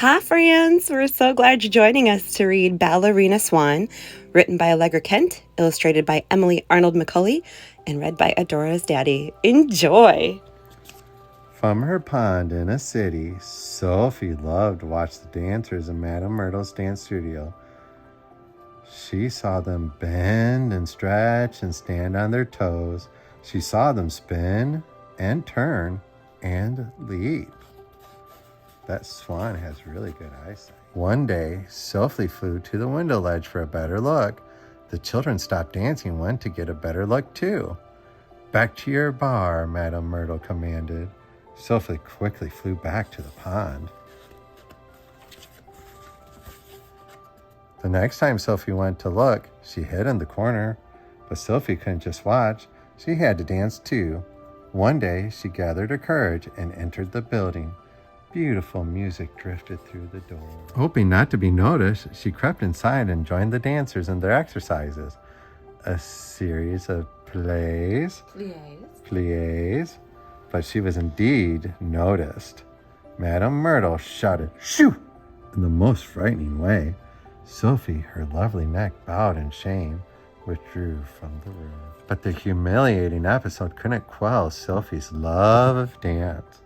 Hi, friends. We're so glad you're joining us to read Ballerina Swan, written by Allegra Kent, illustrated by Emily Arnold McCulley, and read by Adora's daddy. Enjoy! From her pond in a city, Sophie loved to watch the dancers in Madame Myrtle's dance studio. She saw them bend and stretch and stand on their toes. She saw them spin and turn and leap. That swan has really good eyesight. One day, Sophie flew to the window ledge for a better look. The children stopped dancing and went to get a better look too. Back to your bar, Madame Myrtle commanded. Sophie quickly flew back to the pond. The next time Sophie went to look, she hid in the corner. But Sophie couldn't just watch. She had to dance too. One day, she gathered her courage and entered the building. Beautiful music drifted through the door. Hoping not to be noticed, she crept inside and joined the dancers in their exercises. A series of plies. But she was indeed noticed. Madame Myrtle shouted, "Shoo!" in the most frightening way. Sophie, her lovely neck bowed in shame, withdrew from the room. But the humiliating episode couldn't quell Sophie's love of dance.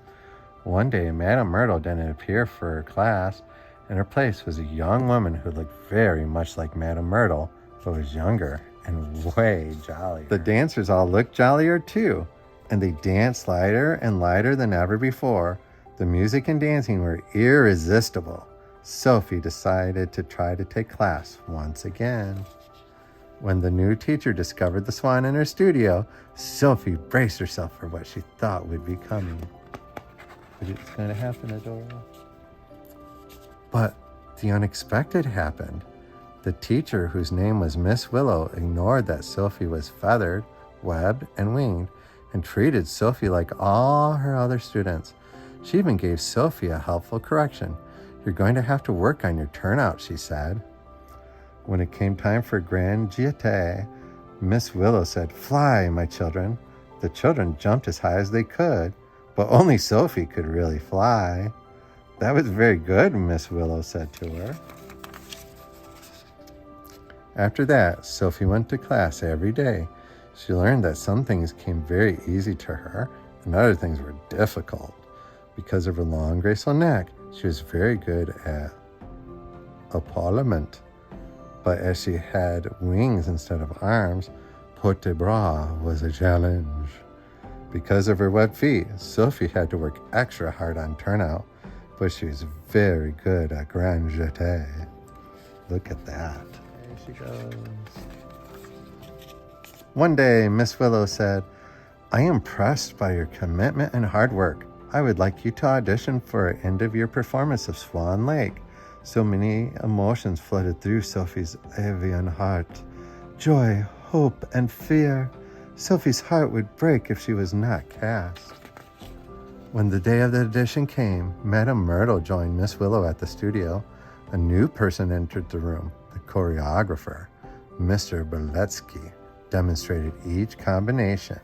One day, Madame Myrtle didn't appear for her class. In her place was a young woman who looked very much like Madame Myrtle, but was younger and way jollier. The dancers all looked jollier too, and they danced lighter and lighter than ever before. The music and dancing were irresistible. Sophie decided to try to take class once again. When the new teacher discovered the swan in her studio, Sophie braced herself for what she thought would be coming. But it's going to happen, Adora. But the unexpected happened. The teacher, whose name was Miss Willow, ignored that Sophie was feathered, webbed, and winged, and treated Sophie like all her other students. She even gave Sophie a helpful correction. "You're going to have to work on your turnout," she said. When it came time for grand jeté, Miss Willow said, "Fly, my children." The children jumped as high as they could, but only Sophie could really fly. "That was very good," Miss Willow said to her. After that, Sophie went to class every day. She learned that some things came very easy to her and other things were difficult. Because of her long, graceful neck, she was very good at epaulement. But as she had wings instead of arms, porte de bras was a challenge. Because of her webbed feet, Sophie had to work extra hard on turnout, but she was very good at grand jeté. Look at that. There she goes. One day, Miss Willow said, "I am impressed by your commitment and hard work. I would like you to audition for an end-of-year performance of Swan Lake." So many emotions flooded through Sophie's avian heart. Joy, hope, and fear. Sophie's heart would break if she was not cast. When the day of the audition came, Madame Myrtle joined Miss Willow at the studio. A new person entered the room. The choreographer, Mr. Beletsky, demonstrated each combination,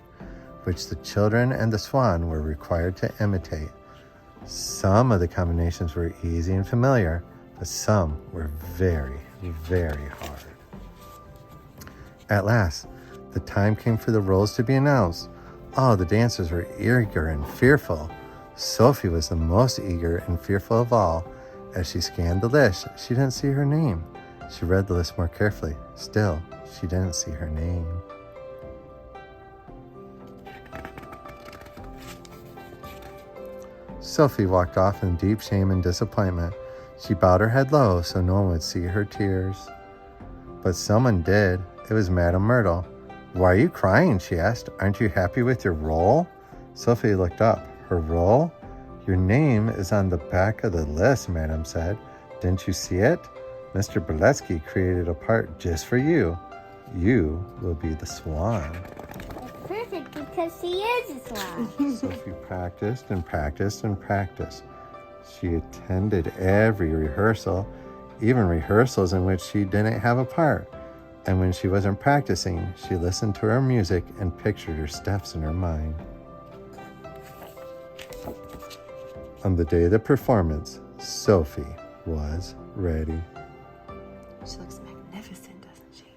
which the children and the swan were required to imitate. Some of the combinations were easy and familiar, but some were very, very hard. At last, the time came for the roles to be announced. All the dancers were eager and fearful. Sophie was the most eager and fearful of all. As she scanned the list, she didn't see her name. She read the list more carefully. Still, she didn't see her name. Sophie walked off in deep shame and disappointment. She bowed her head low so no one would see her tears. But someone did. It was Madame Myrtle. "Why are you crying?" she asked. "Aren't you happy with your role?" Sophie looked up. "Her role? Your name is on the back of the list," Madame said. "Didn't you see it? Mr. Beletsky created a part just for you. You will be the swan." Perfect, because she is a swan. Sophie practiced and practiced and practiced. She attended every rehearsal, even rehearsals in which she didn't have a part. And when she wasn't practicing, she listened to her music and pictured her steps in her mind. On the day of the performance, Sophie was ready. She looks magnificent, doesn't she?